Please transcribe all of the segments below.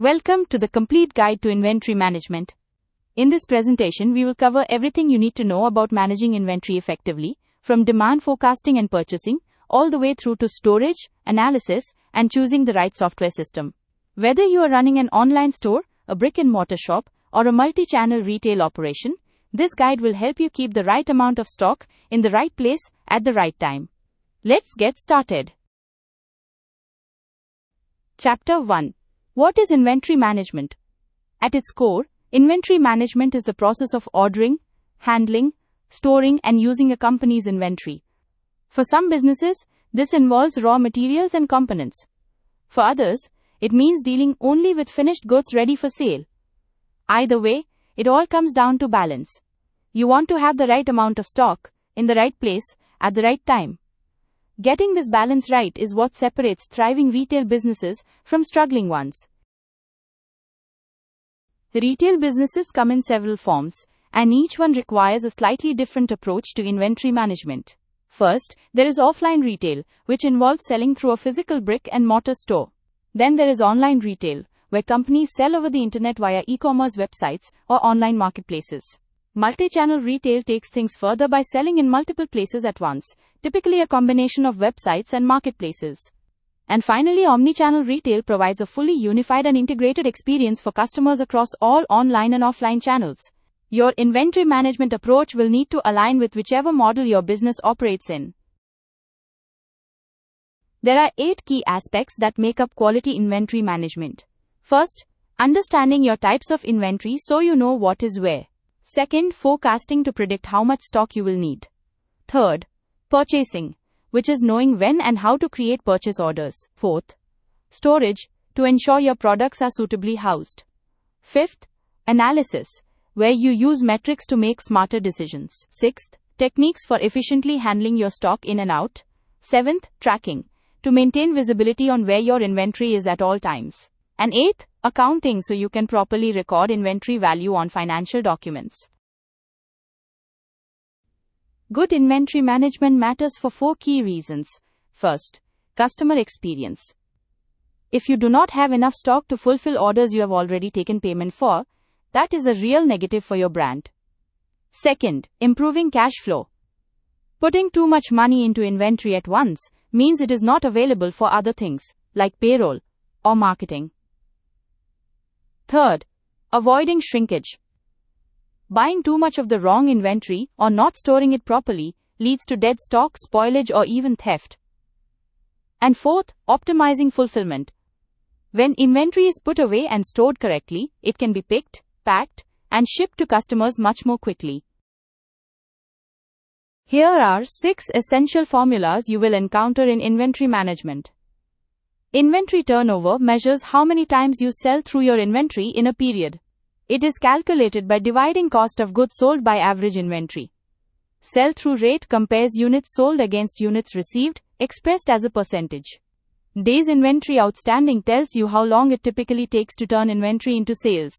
Welcome to the complete guide to inventory management. In this presentation, we will cover everything you need to know about managing inventory effectively, from demand forecasting and purchasing, all the way through to storage, analysis, and choosing the right software system. Whether you are running an online store, a brick-and-mortar shop, or a multi-channel retail operation, this guide will help you keep the right amount of stock in the right place at the right time. Let's get started. Chapter 1. What is inventory management? At its core, inventory management is the process of ordering, handling, storing, and using a company's inventory. For some businesses, this involves raw materials and components. For others, it means dealing only with finished goods ready for sale. Either way, it all comes down to balance. You want to have the right amount of stock, in the right place, at the right time. Getting this balance right is what separates thriving retail businesses from struggling ones. Retail businesses come in several forms, and each one requires a slightly different approach to inventory management. First, there is offline retail, which involves selling through a physical brick-and-mortar store. Then there is online retail, where companies sell over the internet via e-commerce websites or online marketplaces. Multi-channel retail takes things further by selling in multiple places at once, typically a combination of websites and marketplaces. And finally, omnichannel retail provides a fully unified and integrated experience for customers across all online and offline channels. Your inventory management approach will need to align with whichever model your business operates in. There are 8 key aspects that make up quality inventory management. First, understanding your types of inventory so you know what is where. Second, forecasting to predict how much stock you will need. Third, purchasing, which is knowing when and how to create purchase orders. Fourth, storage, to ensure your products are suitably housed. Fifth, analysis, where you use metrics to make smarter decisions. Sixth, techniques for efficiently handling your stock in and out. Seventh, tracking, to maintain visibility on where your inventory is at all times. And eighth, accounting, so you can properly record inventory value on financial documents. Good inventory management matters for 4 key reasons. First, customer experience. If you do not have enough stock to fulfill orders you have already taken payment for, that is a real negative for your brand. Second, improving cash flow. Putting too much money into inventory at once means it is not available for other things, like payroll or marketing. Third, avoiding shrinkage. Buying too much of the wrong inventory or not storing it properly leads to dead stock, spoilage, or even theft. And fourth, optimizing fulfillment. When inventory is put away and stored correctly, it can be picked, packed, and shipped to customers much more quickly. Here are 6 essential formulas you will encounter in inventory management. Inventory turnover measures how many times you sell through your inventory in a period. It is calculated by dividing cost of goods sold by average inventory. Sell-through rate compares units sold against units received, expressed as a percentage. Days inventory outstanding tells you how long it typically takes to turn inventory into sales.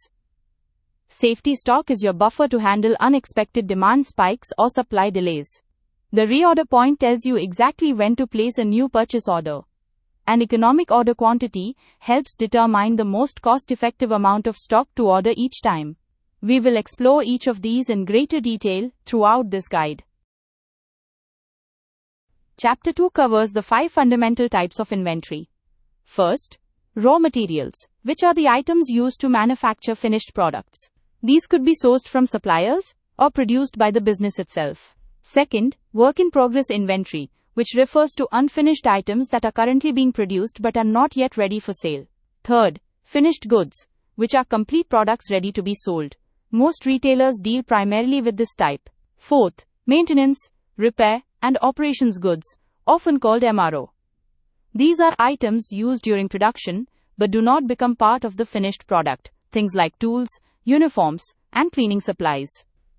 Safety stock is your buffer to handle unexpected demand spikes or supply delays. The reorder point tells you exactly when to place a new purchase order. An economic order quantity helps determine the most cost-effective amount of stock to order each time. We will explore each of these in greater detail throughout this guide. Chapter 2 covers the 5 fundamental types of inventory. First, raw materials, which are the items used to manufacture finished products. These could be sourced from suppliers or produced by the business itself. Second, work-in-progress inventory, which refers to unfinished items that are currently being produced but are not yet ready for sale. Third, finished goods, which are complete products ready to be sold. Most retailers deal primarily with this type. Fourth, maintenance, repair, and operations goods, often called MRO. These are items used during production but do not become part of the finished product, things like tools, uniforms, and cleaning supplies.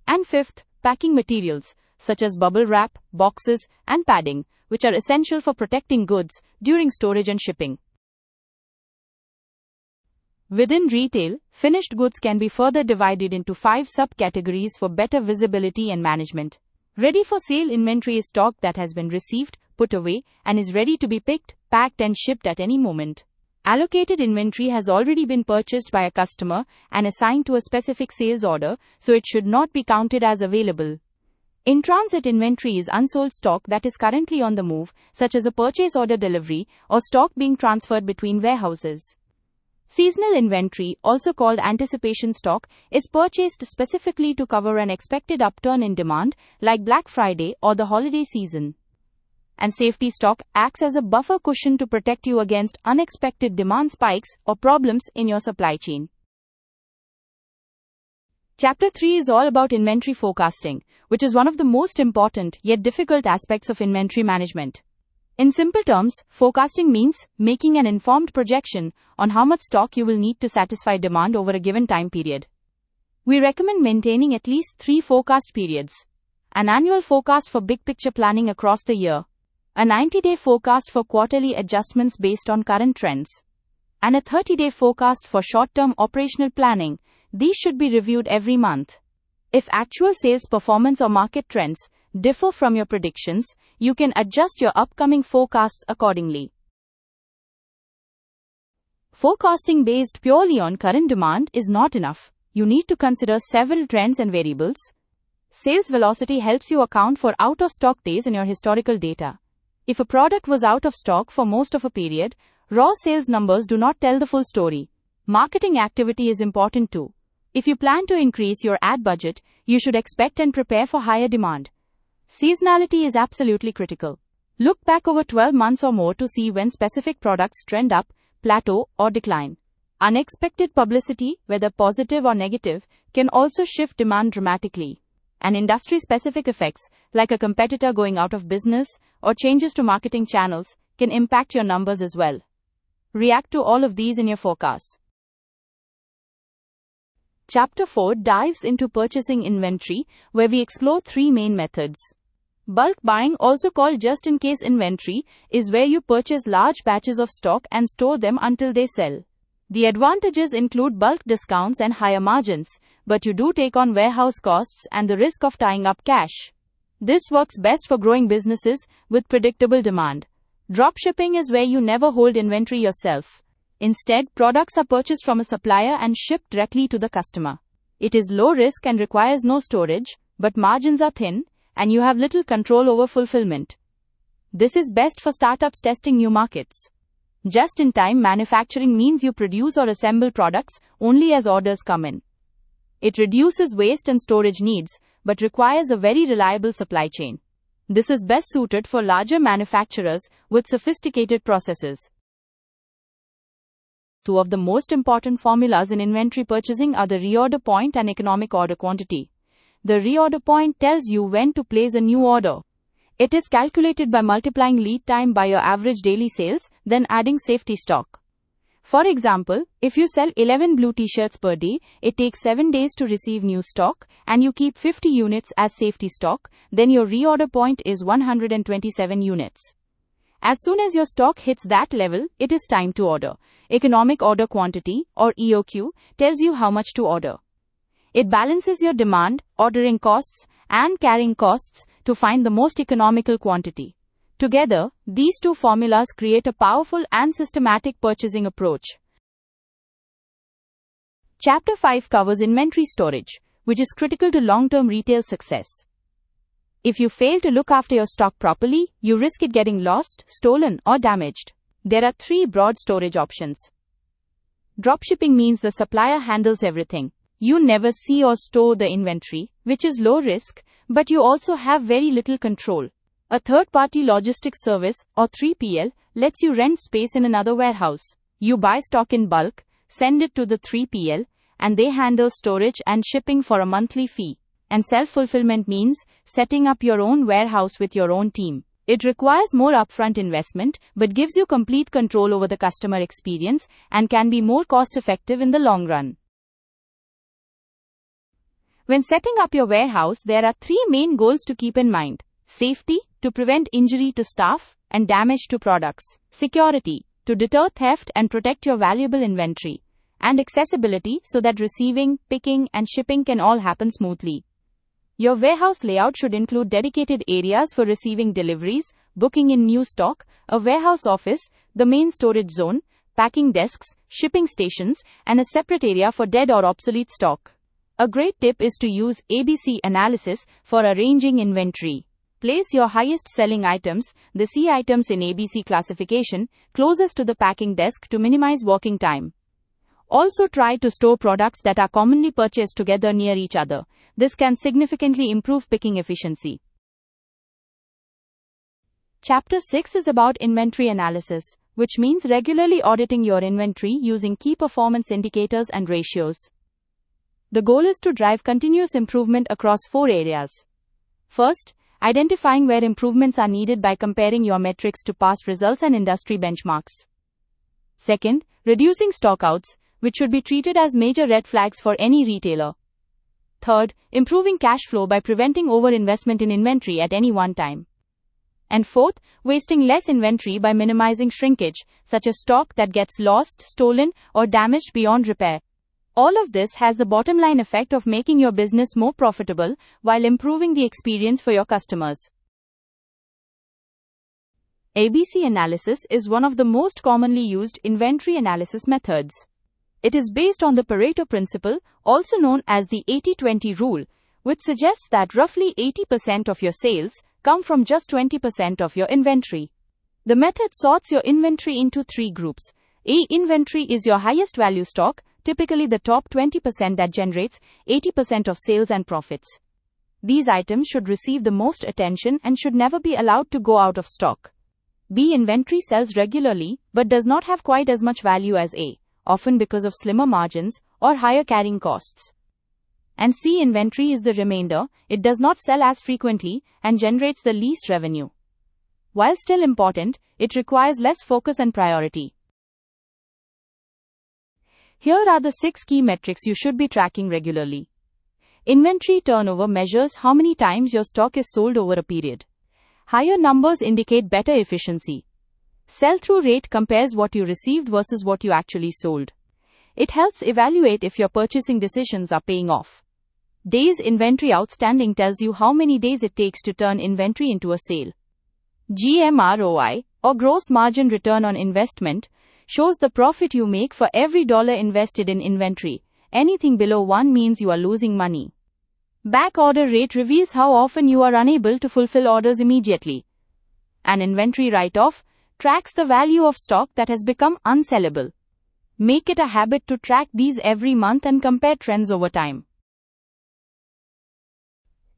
And fifth, packing materials, such as bubble wrap, boxes, and padding, which are essential for protecting goods during storage and shipping. Within retail, finished goods can be further divided into 5 subcategories for better visibility and management. Ready for sale inventory is stock that has been received, put away, and is ready to be picked, packed, and shipped at any moment. Allocated inventory has already been purchased by a customer and assigned to a specific sales order, so it should not be counted as available. In-transit inventory is unsold stock that is currently on the move, such as a purchase order delivery or stock being transferred between warehouses. Seasonal inventory, also called anticipation stock, is purchased specifically to cover an expected upturn in demand, like Black Friday or the holiday season. And safety stock acts as a buffer cushion to protect you against unexpected demand spikes or problems in your supply chain. Chapter 3 is all about inventory forecasting, which is one of the most important yet difficult aspects of inventory management. In simple terms, forecasting means making an informed projection on how much stock you will need to satisfy demand over a given time period. We recommend maintaining at least 3 forecast periods: an annual forecast for big picture planning across the year, a 90-day forecast for quarterly adjustments based on current trends, and a 30-day forecast for short-term operational planning. These should be reviewed every month. If actual sales performance or market trends differ from your predictions, you can adjust your upcoming forecasts accordingly. Forecasting based purely on current demand is not enough. You need to consider several trends and variables. Sales velocity helps you account for out-of-stock days in your historical data. If a product was out of stock for most of a period, raw sales numbers do not tell the full story. Marketing activity is important too. If you plan to increase your ad budget, you should expect and prepare for higher demand. Seasonality is absolutely critical. Look back over 12 months or more to see when specific products trend up, plateau, or decline. Unexpected publicity, whether positive or negative, can also shift demand dramatically. And industry-specific effects, like a competitor going out of business or changes to marketing channels, can impact your numbers as well. React to all of these in your forecasts. Chapter 4 dives into purchasing inventory, where we explore 3 main methods. Bulk buying, also called just-in-case inventory, is where you purchase large batches of stock and store them until they sell. The advantages include bulk discounts and higher margins, but you do take on warehouse costs and the risk of tying up cash. This works best for growing businesses with predictable demand. Dropshipping is where you never hold inventory yourself. Instead, products are purchased from a supplier and shipped directly to the customer. It is low risk and requires no storage, but margins are thin, and you have little control over fulfillment. This is best for startups testing new markets. Just-in-time manufacturing means you produce or assemble products only as orders come in. It reduces waste and storage needs, but requires a very reliable supply chain. This is best suited for larger manufacturers with sophisticated processes. 2 of the most important formulas in inventory purchasing are the reorder point and economic order quantity. The reorder point tells you when to place a new order. It is calculated by multiplying lead time by your average daily sales, then adding safety stock. For example, if you sell 11 blue t-shirts per day, it takes 7 days to receive new stock, and you keep 50 units as safety stock, then your reorder point is 127 units. As soon as your stock hits that level, it is time to order. Economic order quantity, or EOQ, tells you how much to order. It balances your demand, ordering costs, and carrying costs to find the most economical quantity. Together, these 2 formulas create a powerful and systematic purchasing approach. Chapter 5 covers inventory storage, which is critical to long-term retail success. If you fail to look after your stock properly, you risk it getting lost, stolen, or damaged. There are 3 broad storage options. Dropshipping means the supplier handles everything. You never see or store the inventory, which is low risk, but you also have very little control. A third-party logistics service, or 3PL, lets you rent space in another warehouse. You buy stock in bulk, send it to the 3PL, and they handle storage and shipping for a monthly fee. And self-fulfillment means setting up your own warehouse with your own team. It requires more upfront investment, but gives you complete control over the customer experience and can be more cost-effective in the long run. When setting up your warehouse, there are 3 main goals to keep in mind. Safety, to prevent injury to staff and damage to products. Security, to deter theft and protect your valuable inventory. And accessibility, so that receiving, picking, and shipping can all happen smoothly. Your warehouse layout should include dedicated areas for receiving deliveries, booking in new stock, a warehouse office, the main storage zone, packing desks, shipping stations, and a separate area for dead or obsolete stock. A great tip is to use ABC analysis for arranging inventory. Place your highest selling items, the C items in ABC classification, closest to the packing desk to minimize walking time. Also try to store products that are commonly purchased together near each other. This can significantly improve picking efficiency. Chapter 6 is about inventory analysis, which means regularly auditing your inventory using key performance indicators and ratios. The goal is to drive continuous improvement across 4 areas. First, identifying where improvements are needed by comparing your metrics to past results and industry benchmarks. Second, reducing stockouts, which should be treated as major red flags for any retailer. Third, improving cash flow by preventing overinvestment in inventory at any one time. And fourth, wasting less inventory by minimizing shrinkage, such as stock that gets lost, stolen, or damaged beyond repair. All of this has the bottom line effect of making your business more profitable while improving the experience for your customers. ABC analysis is one of the most commonly used inventory analysis methods. It is based on the Pareto principle, also known as the 80-20 rule, which suggests that roughly 80% of your sales come from just 20% of your inventory. The method sorts your inventory into 3 groups. A. Inventory is your highest value stock, typically the top 20% that generates 80% of sales and profits. These items should receive the most attention and should never be allowed to go out of stock. B. Inventory sells regularly but does not have quite as much value as A, often because of slimmer margins or higher carrying costs. And C. Inventory is the remainder, it does not sell as frequently and generates the least revenue. While still important, it requires less focus and priority. Here are the 6 key metrics you should be tracking regularly. Inventory turnover measures how many times your stock is sold over a period. Higher numbers indicate better efficiency. Sell-through rate compares what you received versus what you actually sold. It helps evaluate if your purchasing decisions are paying off. Days inventory outstanding tells you how many days it takes to turn inventory into a sale. GMROI, or gross margin return on investment, shows the profit you make for every dollar invested in inventory. Anything below 1 means you are losing money. Back order rate reveals how often you are unable to fulfill orders immediately. An inventory write-off tracks the value of stock that has become unsellable. Make it a habit to track these every month and compare trends over time.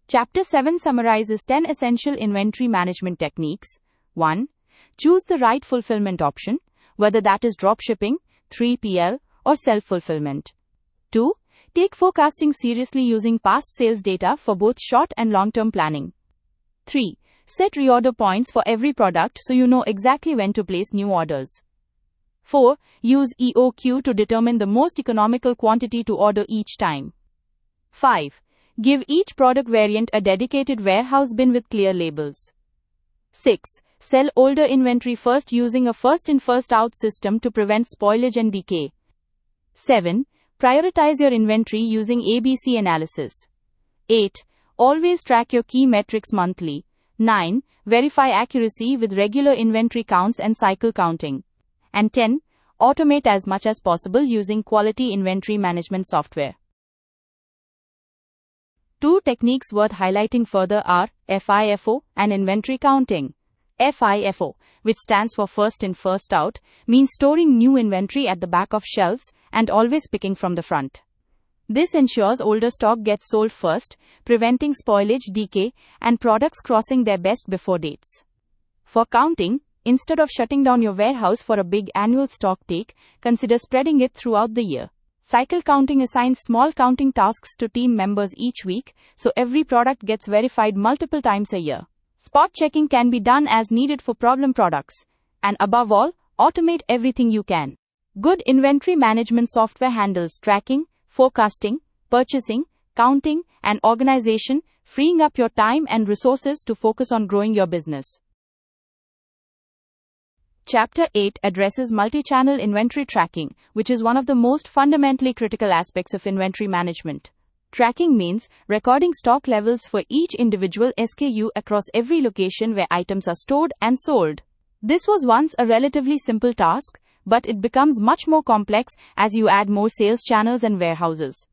Chapter 7 summarizes 10 essential inventory management techniques. 1. Choose the right fulfillment option, whether that is dropshipping, 3PL, or self-fulfillment. 2. Take forecasting seriously using past sales data for both short and long-term planning. 3. Set reorder points for every product so you know exactly when to place new orders. 4. Use EOQ to determine the most economical quantity to order each time. 5. Give each product variant a dedicated warehouse bin with clear labels. 6. Sell older inventory first using a first-in first-out system to prevent spoilage and decay. 7. Prioritize your inventory using ABC analysis. 8. Always track your key metrics monthly. 9. Verify accuracy with regular inventory counts and cycle counting. And 10. Automate as much as possible using quality inventory management software. 2 techniques worth highlighting further are FIFO and inventory counting. FIFO, which stands for first in first out, means storing new inventory at the back of shelves and always picking from the front. This ensures older stock gets sold first, preventing spoilage, decay, and products crossing their best before dates. For counting, instead of shutting down your warehouse for a big annual stock take, consider spreading it throughout the year. Cycle counting assigns small counting tasks to team members each week, so every product gets verified multiple times a year. Spot checking can be done as needed for problem products. And above all, automate everything you can. Good inventory management software handles tracking, forecasting, purchasing, counting, and organization, freeing up your time and resources to focus on growing your business. Chapter 8 addresses multi-channel inventory tracking, which is one of the most fundamentally critical aspects of inventory management. Tracking means recording stock levels for each individual SKU across every location where items are stored and sold. This was once a relatively simple task, but it becomes much more complex as you add more sales channels and warehouses.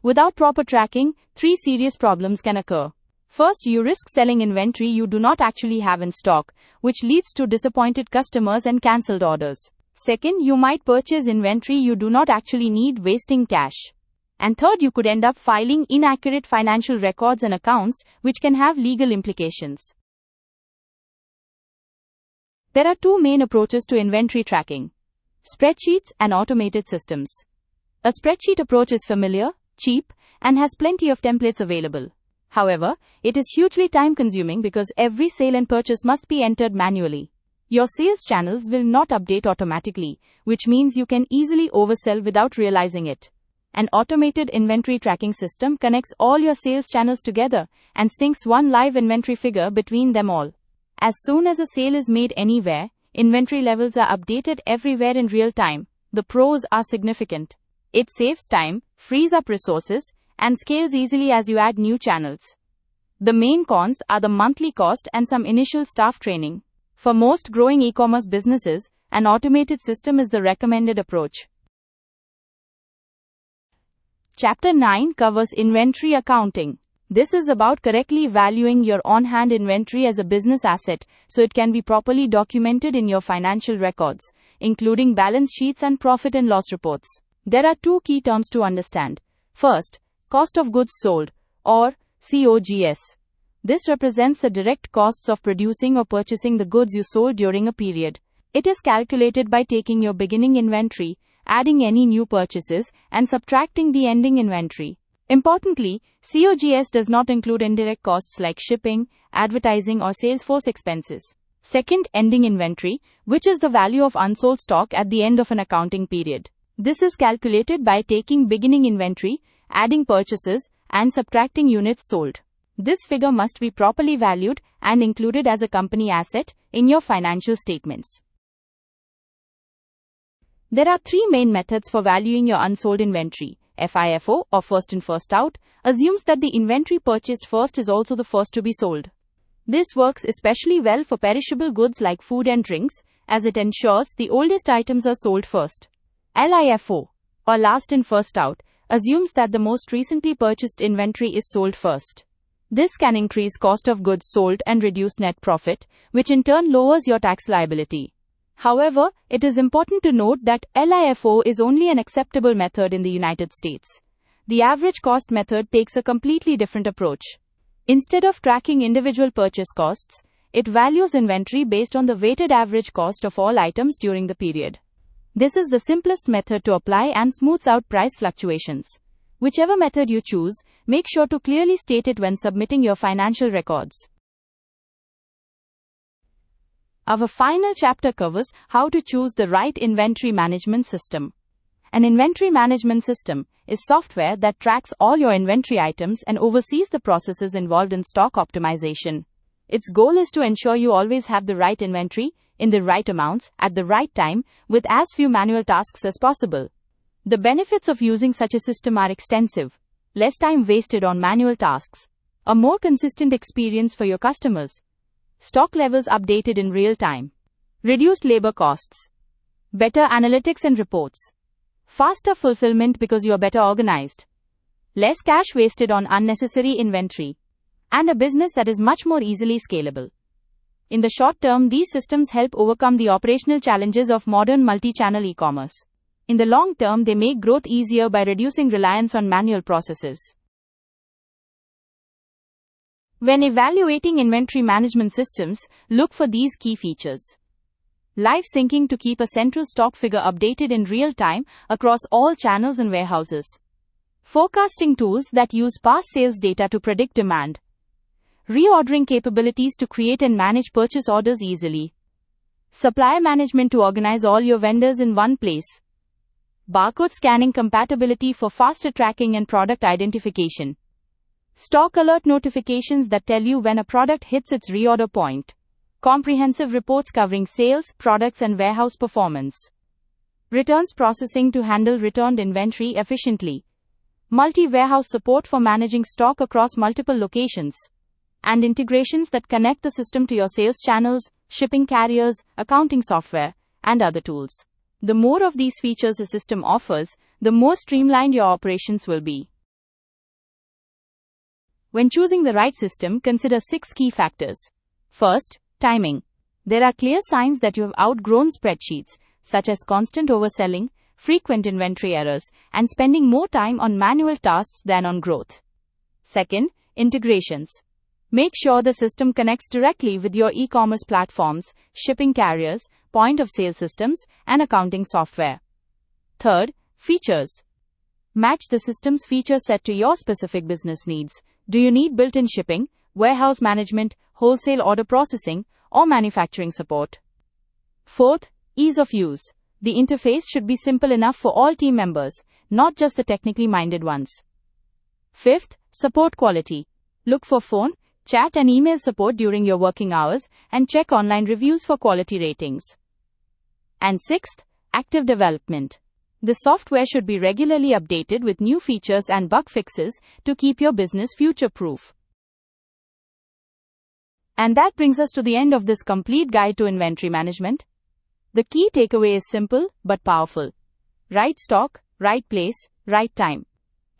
Without proper tracking, 3 serious problems can occur. First, you risk selling inventory you do not actually have in stock, which leads to disappointed customers and cancelled orders. Second, you might purchase inventory you do not actually need, wasting cash. And third, you could end up filing inaccurate financial records and accounts, which can have legal implications. There are 2 main approaches to inventory tracking: spreadsheets and automated systems. A spreadsheet approach is familiar, cheap, and has plenty of templates available. However, it is hugely time-consuming because every sale and purchase must be entered manually. Your sales channels will not update automatically, which means you can easily oversell without realizing it. An automated inventory tracking system connects all your sales channels together and syncs one live inventory figure between them all. As soon as a sale is made anywhere, inventory levels are updated everywhere in real time. The pros are significant. It saves time, frees up resources, and scales easily as you add new channels. The main cons are the monthly cost and some initial staff training. For most growing e-commerce businesses, an automated system is the recommended approach. Chapter 9 covers inventory accounting. This is about correctly valuing your on-hand inventory as a business asset so it can be properly documented in your financial records, including balance sheets and profit and loss reports. There are 2 key terms to understand. First, cost of goods sold, or COGS. This represents the direct costs of producing or purchasing the goods you sold during a period. It is calculated by taking your beginning inventory, adding any new purchases, and subtracting the ending inventory. Importantly, COGS does not include indirect costs like shipping, advertising, or sales force expenses. Second, ending inventory, which is the value of unsold stock at the end of an accounting period. This is calculated by taking beginning inventory, adding purchases, and subtracting units sold. This figure must be properly valued and included as a company asset in your financial statements. There are 3 main methods for valuing your unsold inventory. FIFO, or first in first out, assumes that the inventory purchased first is also the first to be sold. This works especially well for perishable goods like food and drinks, as it ensures the oldest items are sold first. LIFO, or last in first out, assumes that the most recently purchased inventory is sold first. This can increase cost of goods sold and reduce net profit, which in turn lowers your tax liability. However, it is important to note that LIFO is only an acceptable method in the United States. The average cost method takes a completely different approach. Instead of tracking individual purchase costs, it values inventory based on the weighted average cost of all items during the period. This is the simplest method to apply and smooths out price fluctuations. Whichever method you choose, make sure to clearly state it when submitting your financial records. Our final chapter covers how to choose the right inventory management system. An inventory management system is software that tracks all your inventory items and oversees the processes involved in stock optimization. Its goal is to ensure you always have the right inventory, in the right amounts, at the right time, with as few manual tasks as possible. The benefits of using such a system are extensive: less time wasted on manual tasks, a more consistent experience for your customers, stock levels updated in real time, reduced labor costs, better analytics and reports, faster fulfillment because you are better organized, less cash wasted on unnecessary inventory, and a business that is much more easily scalable. In the short term, these systems help overcome the operational challenges of modern multi-channel e-commerce. In the long term, they make growth easier by reducing reliance on manual processes. When evaluating inventory management systems, look for these key features. Live syncing to keep a central stock figure updated in real time across all channels and warehouses. Forecasting tools that use past sales data to predict demand. Reordering capabilities to create and manage purchase orders easily. Supplier management to organize all your vendors in one place. Barcode scanning compatibility for faster tracking and product identification. Stock alert notifications that tell you when a product hits its reorder point. Comprehensive reports covering sales, products, and warehouse performance. Returns processing to handle returned inventory efficiently. Multi-warehouse support for managing stock across multiple locations. And integrations that connect the system to your sales channels, shipping carriers, accounting software, and other tools. The more of these features a system offers, the more streamlined your operations will be. When choosing the right system, consider 6 key factors. First, timing. There are clear signs that you have outgrown spreadsheets, such as constant overselling, frequent inventory errors, and spending more time on manual tasks than on growth. Second, integrations. Make sure the system connects directly with your e-commerce platforms, shipping carriers, point-of-sale systems, and accounting software. Third, features. Match the system's feature set to your specific business needs. Do you need built-in shipping, warehouse management, wholesale order processing, or manufacturing support? Fourth, ease of use. The interface should be simple enough for all team members, not just the technically minded ones. Fifth, support quality. Look for phone, chat and email support during your working hours, and check online reviews for quality ratings. And sixth, active development. The software should be regularly updated with new features and bug fixes to keep your business future-proof. And that brings us to the end of this complete guide to inventory management. The key takeaway is simple but powerful. Right stock, right place, right time.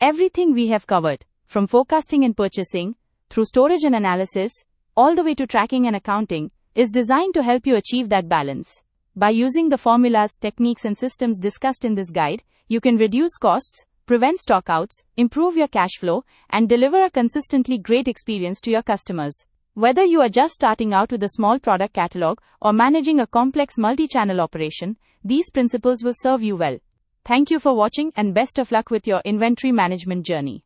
Everything we have covered, from forecasting and purchasing, through storage and analysis, all the way to tracking and accounting, is designed to help you achieve that balance. By using the formulas, techniques, and systems discussed in this guide, you can reduce costs, prevent stockouts, improve your cash flow, and deliver a consistently great experience to your customers. Whether you are just starting out with a small product catalog or managing a complex multi-channel operation, these principles will serve you well. Thank you for watching and best of luck with your inventory management journey.